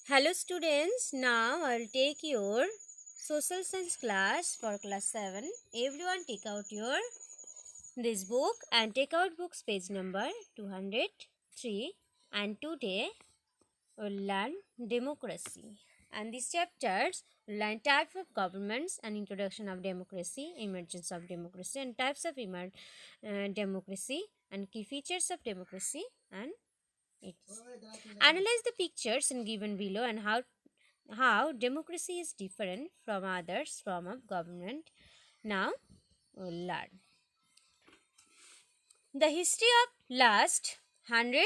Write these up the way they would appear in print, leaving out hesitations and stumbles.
Hello students, now I'll take your social science class for class 7. Everyone take out your this book and take out books page number 203, and today we'll learn democracy. And these chapters will learn type of governments and introduction of democracy, emergence of democracy and types of democracy and key features of democracy and its. Analyze the pictures and given below and how democracy is different from others form of government. Now we'll learn. The history of last 100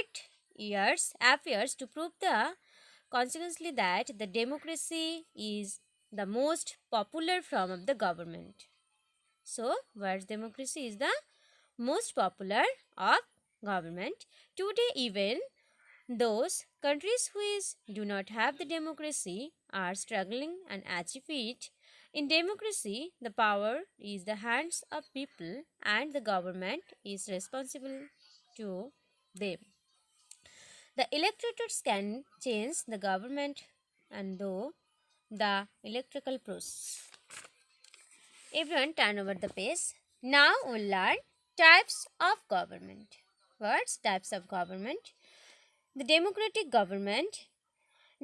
years appears to prove consequently that the democracy is the most popular form of the government. So, whereas democracy is the most popular of government, today even those countries which do not have the democracy are struggling and achieve it. In democracy, the power is the hands of people and the government is responsible to them. The electors can change the government and though the electoral process. Everyone turn over the page. Now we'll learn types of government. What's types of government? The democratic government.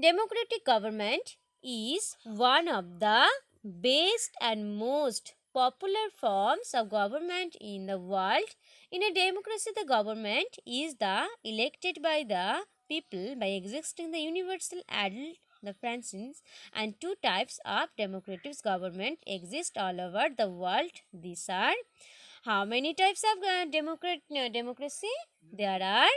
Democratic government is one of the best and most popular forms of government in the world. In a democracy, the government is the elected by the people by existing the universal adult the franchise, and two types of democratic government exist all over the world. These are how many types of democracy? There are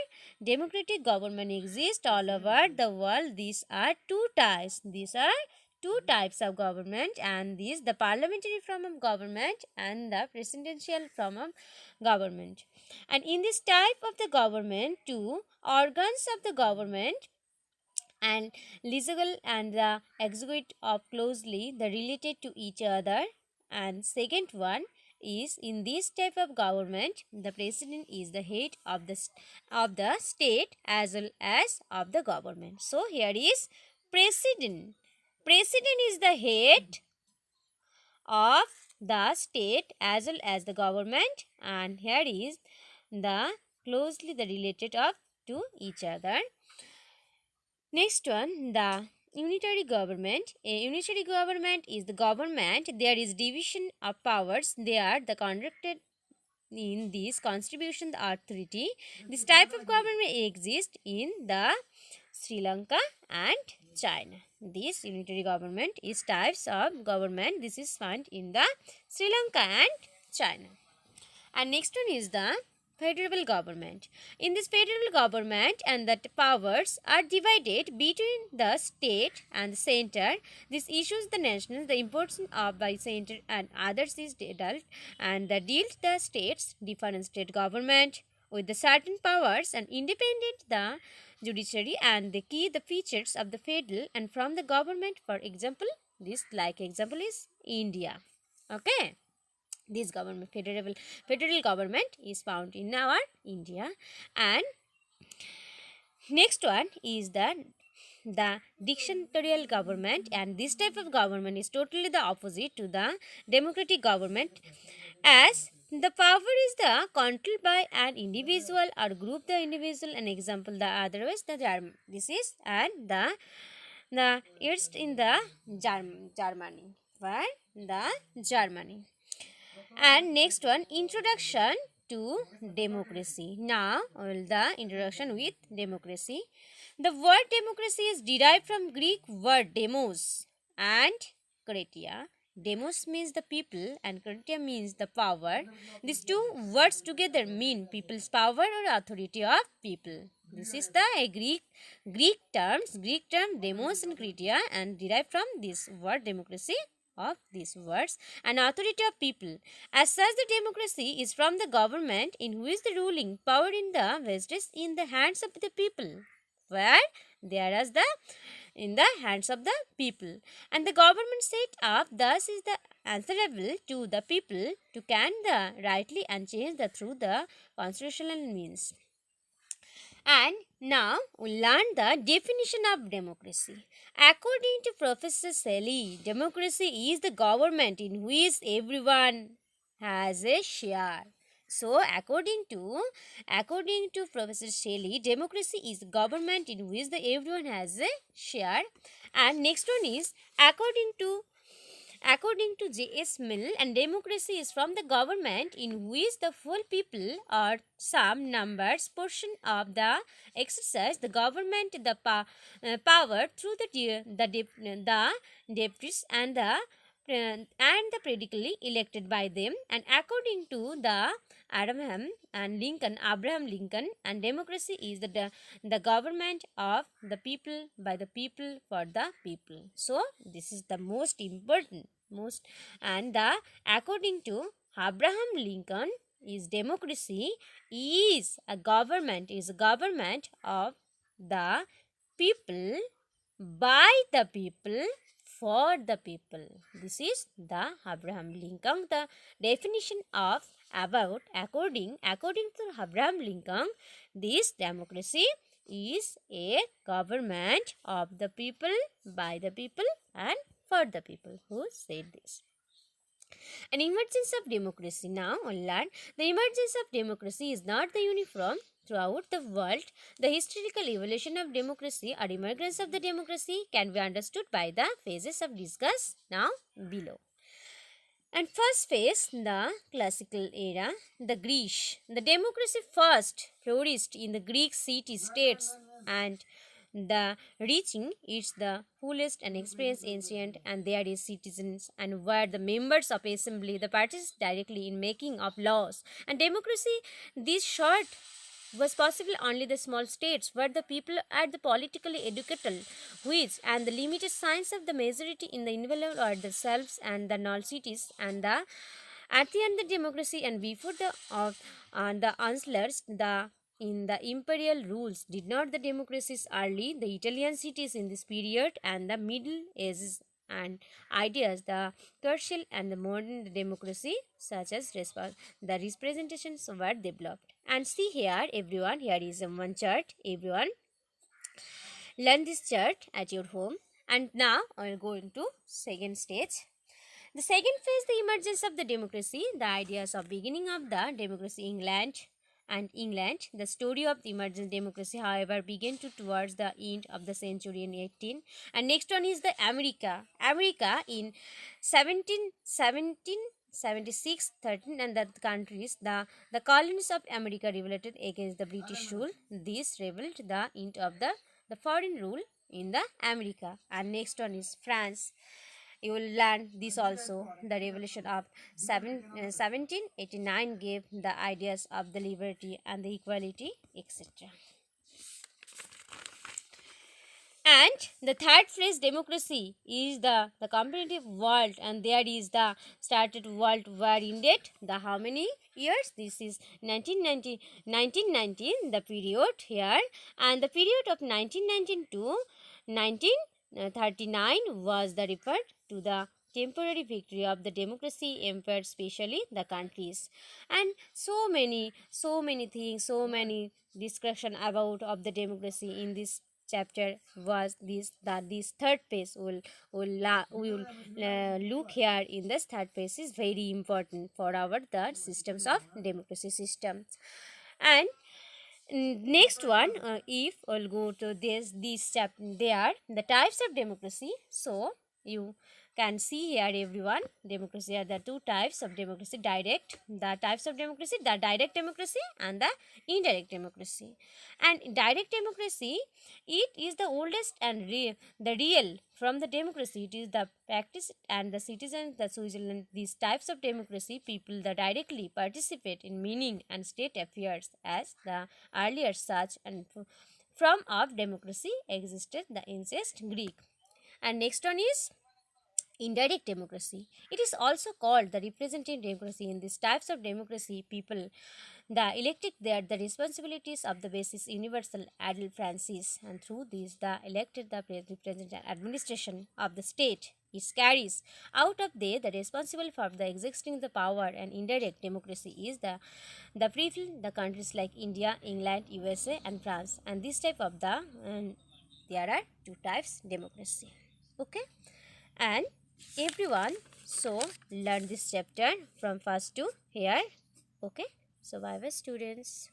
democratic government exist all over the world. These are two types. These are two types of government, and these the parliamentary form of government and the presidential form of government. And in this type of the government, two organs of the government and legal and the executive are closely the related to each other. And second one is in this type of government the president is the head of the state as well as of the government. So here is president. President is the head of the state as well as the government, and here is the closely the related of to each other. Next one, the unitary government. A unitary government is the government. There is division of powers. They are the conducted in this contribution the authority. This type of government exists in the Sri Lanka and China. This unitary government is types of government. This is found in the Sri Lanka and China. And next one is the federal government. In this federal government and the powers are divided between the state and the center. This issues the national the importance of by center and others is adult and the deals the states different state government with the certain powers and independent the judiciary and the key the features of the federal and from the government. For example, this like example is India. Okay. This federal government is found in our India. And next one is the dictatorial government, and this type of government is totally the opposite to the democratic government, as the power is the controlled by an individual or group the individual. An example the otherwise the German. This is and the it's in the Germany. Where the Germany. And next one, introduction to democracy. Now the introduction with democracy. The word democracy is derived from Greek word demos and kratia. Demos means the people and kratia means the power. These two words together mean people's power or authority of people. This is the Greek term demos and kratia, and derived from this word democracy of these words and authority of people. As such, the democracy is from the government in which the ruling power in the rests in the hands of the people, where there is the in the hands of the people, and the government set up thus is the answerable to the people to can the rightly and change the through the constitutional means. And now we learn the definition of democracy. According to Professor Shelley, democracy is the government in which everyone has a share. So, according to Professor Shelley, democracy is the government in which everyone has a share. And next one is according to J.S. Mill, and democracy is from the government in which the full people or some numbers portion of the exercise the government power through the deputies and the predically elected by them. And according to the Abraham Lincoln, and democracy is the government of the people, by the people, for the people. So this is the most important most and the according to Abraham Lincoln, is democracy is a government of the people, by the people, for the people. This is the Abraham Lincoln. The definition of about according to Abraham Lincoln, this democracy is a government of the people, by the people, and for the people. Who said this? An emergence of democracy. Now on land, the emergence of democracy is not the uniform throughout the world. The historical evolution of democracy or emergence of the democracy can be understood by the phases of discuss now below. And first phase, the classical era, the Greece. The democracy first flourished in the Greek city-states, and the reaching its the fullest and experienced ancient and there is citizens, and were the members of assembly, the parties directly in making of laws. And democracy this short was possible only the small states where the people are the politically educated, which and the limited science of the majority in the envelope or the selves and the null cities, and the at the end the democracy and before the of the answers the in the imperial rules did not the democracies early the Italian cities in this period and the Middle Ages and ideas the crucial and the modern democracy such as the representations were developed. And see here everyone, here is one chart. Everyone learn this chart at your home. And now I will go into second stage. The second phase, the emergence of the democracy, the ideas of beginning of the democracy England. The story of the emergent democracy, however, began towards the end of the century in 18. And next one is the America. America in 76, 13, and the countries, the colonies of America revolted against the British rule. This revealed the end of the foreign rule in the America. And next one is France. You will learn this also. The revolution of 1789 gave the ideas of the liberty and the equality, etc. And the third phase, democracy, is the competitive world, and there is the started world war ended. The how many years? This is 1919, the period here, and the period of 1919 to 1939 was the referred to the temporary victory of the democracy empire, especially the countries. And so many things, so many discussion about of the democracy in this chapter was this third phase will look here in this third phase is very important for our the systems of democracy system. And next one, if we'll go to this chapter, there the types of democracy. So you can see here everyone, democracy are the two types of democracy, the types of democracy, the direct democracy and the indirect democracy. And direct democracy, it is the oldest and the real from the democracy. It is the practice and the citizens, the Switzerland, these types of democracy, people that directly participate in meaning and state affairs as the earlier such and from of democracy existed the ancient Greek. And next one is Indirect democracy. It is also called the representative democracy. In these types of democracy, people, the elected, they are the responsibilities of the basis universal adult Francis, and through this, the elected, the representative administration of the state. It carries out of there the responsible for the existing the power. And indirect democracy is the prefer the countries like India, England, USA, and France. And this type of and there are two types democracy. Okay, and everyone so learn this chapter from first to here. Okay, so bye bye students.